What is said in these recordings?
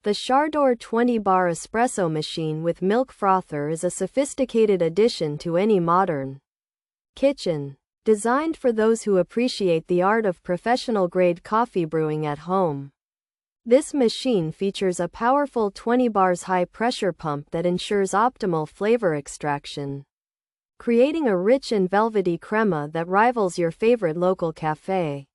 The SHARDOR 20-bar espresso machine with milk frother is a sophisticated addition to any modern kitchen. Designed for those who appreciate the art of professional-grade coffee brewing at home. This machine features a powerful 20 bars high-pressure pump that ensures optimal flavor extraction, creating a rich and velvety crema that rivals your favorite local cafe.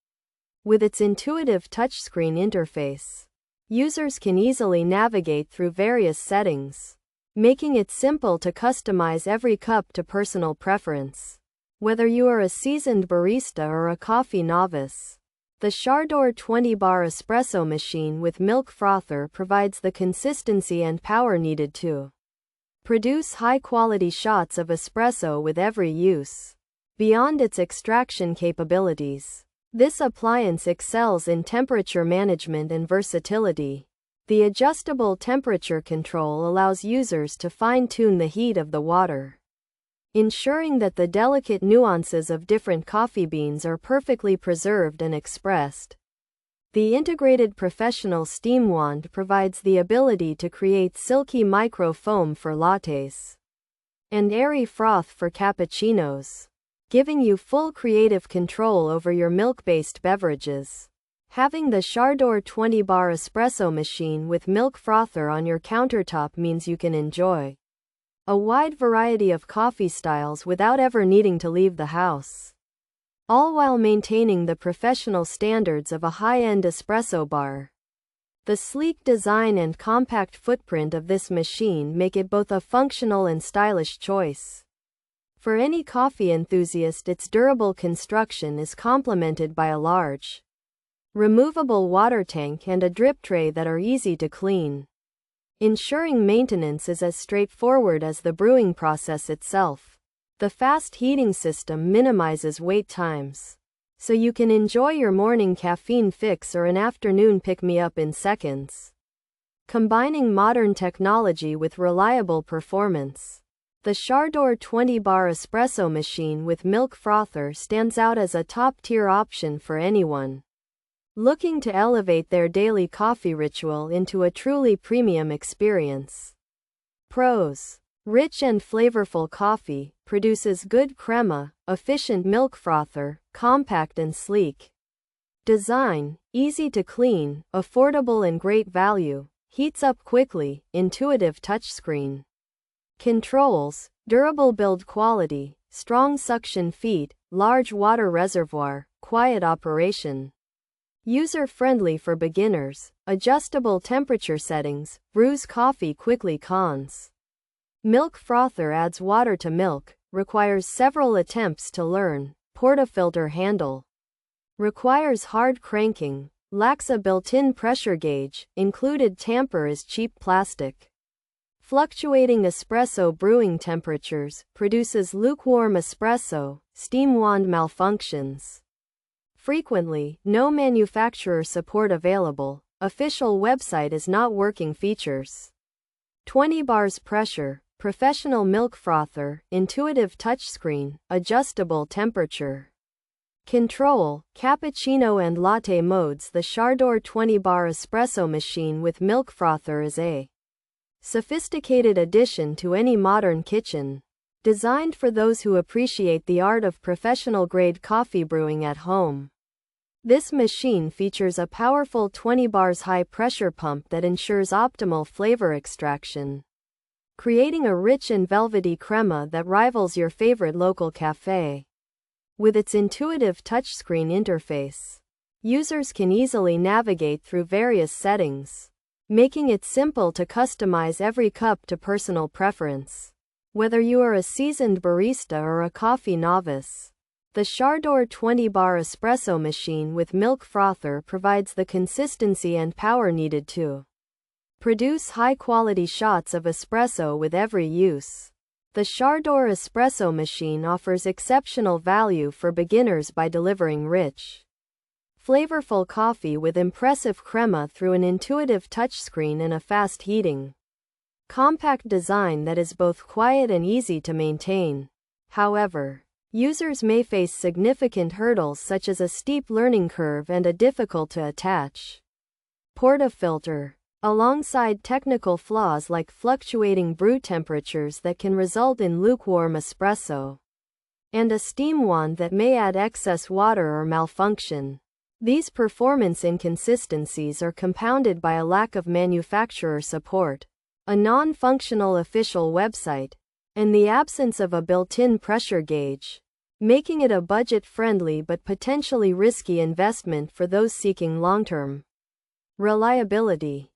With its intuitive touchscreen interface, users can easily navigate through various settings, making it simple to customize every cup to personal preference. Whether you are a seasoned barista or a coffee novice, the SHARDOR 20-bar espresso machine with milk frother provides the consistency and power needed to produce high-quality shots of espresso with every use. Beyond its extraction capabilities, this appliance excels in temperature management and versatility. The adjustable temperature control allows users to fine-tune the heat of the water, ensuring that the delicate nuances of different coffee beans are perfectly preserved and expressed. The integrated professional steam wand provides the ability to create silky micro foam for lattes and airy froth for cappuccinos, giving you full creative control over your milk-based beverages. Having the SHARDOR 20-bar espresso machine with milk frother on your countertop means you can enjoy a wide variety of coffee styles without ever needing to leave the house, all while maintaining the professional standards of a high-end espresso bar. The sleek design and compact footprint of this machine make it both a functional and stylish choice. For any coffee enthusiast, its durable construction is complemented by a large, removable water tank and a drip tray that are easy to clean, ensuring maintenance is as straightforward as the brewing process itself. The fast heating system minimizes wait times, so you can enjoy your morning caffeine fix or an afternoon pick-me-up in seconds. Combining modern technology with reliable performance, the SHARDOR 20-bar espresso machine with milk frother stands out as a top-tier option for anyone looking to elevate their daily coffee ritual into a truly premium experience. Pros: rich and flavorful coffee, produces good crema, efficient milk frother, compact and sleek. Design: easy to clean, affordable and great value, heats up quickly, intuitive touchscreen. Controls: durable build quality, strong suction feet, large water reservoir, quiet operation. User-friendly for beginners, adjustable temperature settings, brews coffee quickly. Cons: milk frother adds water to milk, requires several attempts to learn, portafilter handle, requires hard cranking, lacks a built-in pressure gauge, included tamper is cheap plastic. Fluctuating espresso brewing temperatures, produces lukewarm espresso, steam wand malfunctions frequently, no manufacturer support available, official website is not working. Features: 20 bars pressure, professional milk frother, intuitive touchscreen, adjustable temperature control, cappuccino and latte modes. The SHARDOR 20-bar espresso machine with milk frother is a sophisticated addition to any modern kitchen. Designed for those who appreciate the art of professional-grade coffee brewing at home. This machine features a powerful 20 bars high-pressure pump that ensures optimal flavor extraction, creating a rich and velvety crema that rivals your favorite local cafe. With its intuitive touchscreen interface, users can easily navigate through various settings, making it simple to customize every cup to personal preference. Whether you are a seasoned barista or a coffee novice, the SHARDOR 20-bar espresso machine with milk frother provides the consistency and power needed to produce high-quality shots of espresso with every use. The SHARDOR Espresso machine offers exceptional value for beginners by delivering rich, flavorful coffee with impressive crema through an intuitive touchscreen and a fast heating, compact design that is both quiet and easy to maintain. However, users may face significant hurdles such as a steep learning curve and a difficult to attach portafilter. alongside technical flaws like fluctuating brew temperatures that can result in lukewarm espresso, and a steam wand that may add excess water or malfunction. These performance inconsistencies are compounded by a lack of manufacturer support, a non-functional official website, and the absence of a built-in pressure gauge, making it a budget-friendly but potentially risky investment for those seeking long-term reliability.